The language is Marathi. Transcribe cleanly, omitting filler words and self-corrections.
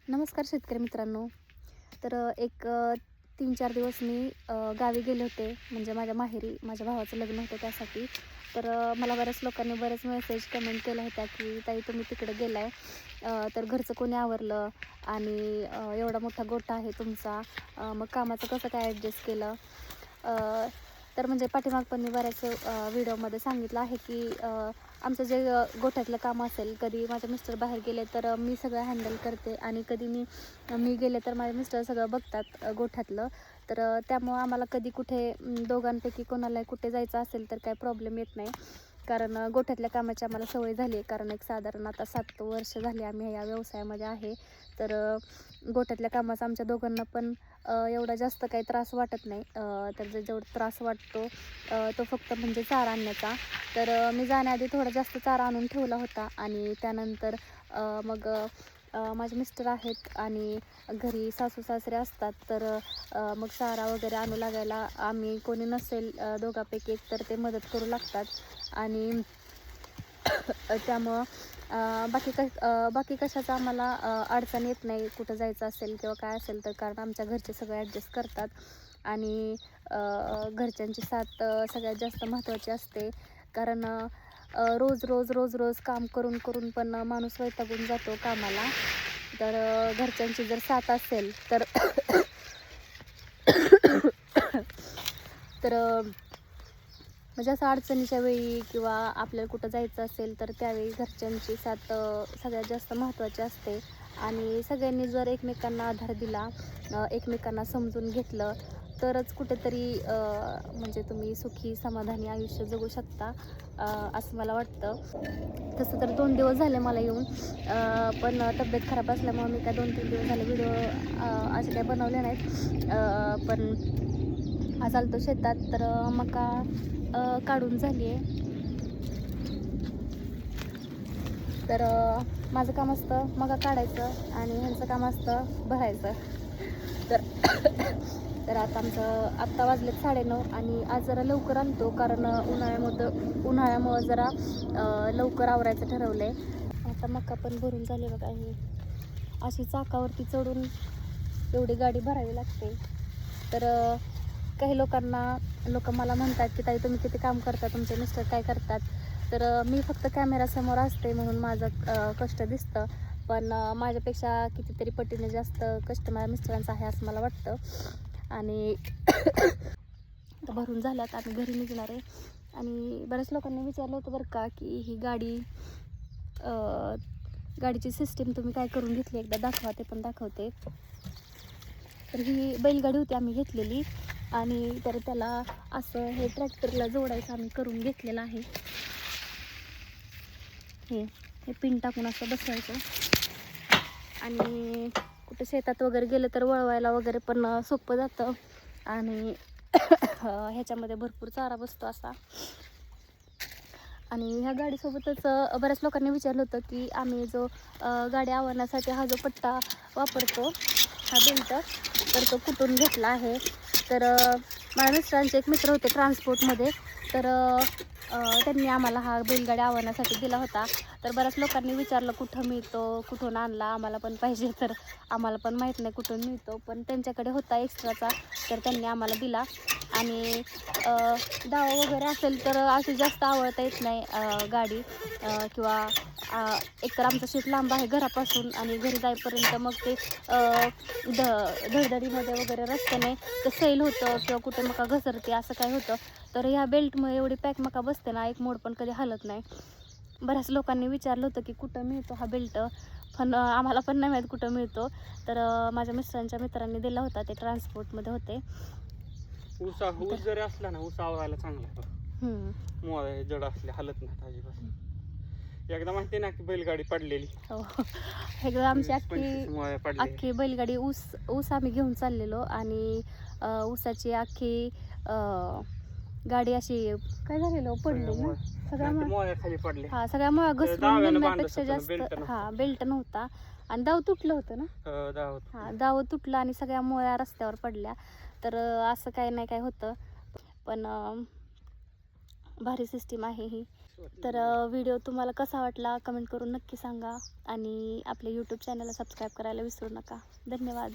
नमस्कार शेतकरी मित्रांनो. तर 3-4 दिवस मी गावी गेले होते, म्हणजे माझ्या माहेरी माझ्या भावाचं लग्न होतं त्यासाठी. तर मला बऱ्याच लोकांनी बरेच मेसेज कमेंट केल्या होत्या की ताई तुम्ही तिकडे गेलाय, तर घरचं कोणी आवरलं आणि एवढा मोठा गोठा आहे तुमचा, मग कामाचं कसं काय ॲडजस्ट केलं. तर म्हणजे पाठीमाग पण मी बऱ्याच व्हिडिओमध्ये सांगितलं आहे की आमचं जे गोठ्यातलं काम असेल, कधी माझे मिस्टर बाहेर गेले तर मी सगळं हँडल करते आणि कधी मी गेले तर माझे मिस्टर सगळं बघतात गोठ्यातलं. तर त्यामुळं आम्हाला कधी कुठे दोघांपैकी कोणाला कुठे जायचं असेल तर काही प्रॉब्लेम येत नाही, कारण गोठ्यातल्या कामाची आम्हाला सवय झाली आहे. कारण एक साधारण आता 7 वर्ष झाली आम्ही या व्यवसायामध्ये आहे. तर गोठ्यातल्या कामाचा आमच्या दोघांना पण एवढा जास्त काही त्रास वाटत नाही. तर जेवढा त्रास वाटतो तो फक्त म्हणजे चारा आणण्याचा. तर मी जाण्याआधी थोडा जास्त चारा आणून ठेवला होता आणि त्यानंतर मग माझे मिस्टर आहेत आणि घरी सासू सासरे असतात. तर मग चारा वगैरे आणू लागायला आम्ही कोणी नसेल दोघांपैकी एक तर ते मदत करू लागतात. आणि त्यामुळं बाकी कशाचा आम्हाला अडचण येत नाही कुठं जायचं असेल किंवा काय असेल तर, कारण आमच्या घरचे सगळे ॲडजस्ट करतात. आणि घरच्यांची साथ सगळ्यात जास्त महत्त्वाची असते, कारण रोज काम करून करून पण माणूस वैतागून जातो कामाला. तर घरच्यांची जर साथ असेल तर तर म्हणजे असं अडचणीच्या वेळी किंवा आपल्याला कुठं जायचं असेल तर त्यावेळी घरच्यांची साथ सगळ्यात जास्त महत्त्वाची असते. आणि सगळ्यांनी जर एकमेकांना आधार दिला, एकमेकांना समजून घेतलं तरच कुठेतरी म्हणजे तुम्ही सुखी समाधानी आयुष्य जगू शकता, असं मला वाटतं. तसं तर 2 दिवस झाले मला येऊन, पण तब्येत खराब असल्यामुळे मी काय 2-3 दिवस झाले व्हिडिओ असे काय बनवले नाहीत. पण आज आलतो शेतात तर मका काढून झाली आहे. तर माझं काम असतं मका काढायचं आणि ह्यांचं काम असतं भरायचं. तर तर आत्ता वाजलेत 9:30 आणि आज जरा लवकर आलतो, कारण उन्हाळ्यामुळं जरा लवकर आवरायचं ठरवलं आहे. आता मका पण भरून झाले बघा. ही अशी चाकावरती चढून एवढी गाडी भरावी लागते. तर काही लोक मला म्हणतात की ताई तुम्ही किती काम करता, तुमचे मिस्टर काय करतात. तर मी फक्त कॅमेरासमोर असते म्हणून माझं कष्ट दिसतं, पण माझ्यापेक्षा कितीतरी पटीने जास्त कष्ट माझ्या मिस्टरांचं आहे असं मला वाटतं. आणि भरून झाल्यात आम्ही घरी निघणार आहे. आणि बऱ्याच लोकांनी विचारलं होतं बरं का की ही गाडीची सिस्टीम तुम्ही काय करून घेतली, एकदा दाखवा. ते पण दाखवते. तर ही बैलगाडी होती आम्ही घेतलेली आणि तर त्याला असं हे ट्रॅक्टरला जोडायचं आम्ही करून घेतलेलं आहे. हे पिन टाकून असं बसवायचं आणि कुठं शेतात वगैरे गेलं तर वळवायला वगैरे पण सोपं जातं. आणि ह्याच्यामध्ये भरपूर चारा बसतो असा. आणि ह्या गाडीसोबतच बऱ्याच लोकांनी विचारलं होतं की आम्ही जो गाडी आवरण्यासाठी हा जो पट्टा वापरतो, हा बेल्ट, तर तो कुठून घेतला आहे. तर माझ्या मिस्टरांचे एक मित्र होते ट्रान्सपोर्टमध्ये, तर त्यांनी आम्हाला हा बैलगाडी आवरण्यासाठी दिला होता. तर बऱ्याच लोकांनी विचारलं कुठं मिळतो, कुठून आणला, आम्हाला पण पाहिजे. तर आम्हाला पण माहीत नाही कुठून मिळतो, पण त्यांच्याकडे होता एक्स्ट्राचा, तर त्यांनी आम्हाला दिला. आणि दावा वगैरे असेल तर अशी जास्त आवडता येत नाही गाडी, किंवा एकतर आमचं शेत लांब आहे घरापासून आणि घरी जाईपर्यंत मग ते धडधडीमध्ये वगैरे रस्त्याने ते सैल होतं किंवा कुठे मका घसरते असं काय होतं. तर ह्या बेल्टमुळे एवढी पॅक मका बसते ना, एक मोड पण कधी हलत नाही. बऱ्याच लोकांनी विचारलं होतं की कुठं मिळतो हा बेल्ट, पण आम्हाला पण नाही माहीत कुठं मिळतो. तर माझ्या मिस्टरांच्या मित्रांनी दिला होता, ते ट्रान्सपोर्टमध्ये होते. ऊस जरी असला ना, ऊस आवरायला चांगला आहे. मोळे जड असले हलत नाही अजिबात. एकदा माहिती ना की बैलगाडी पडलेली. हो, एकदा आमची अख्खी बैलगाडी ऊस आम्ही घेऊन चाललेलो आणि ऊसाची अख्खी गाडी अशी काय झालेलं पडली ना, मोळ्या खाली पडले. सगळ्या मुळा घसरून निघण्यापेक्षा जास्त बेल्ट नव्हता आणि दाव तुटलं होतं ना. दाव तुटलं आणि सगळ्या मुळ्या रस्त्यावर पडल्या. तर असं काय नाही काय होतं, पण भारी सिस्टीम आहे ही. वाटलं. तर व्हिडिओ तुम्हाला कसा वाटला कमेंट करून नक्की सांगा आणि आपल्या यूट्यूब चॅनलला सबस्क्राईब करायला विसरू नका. धन्यवाद.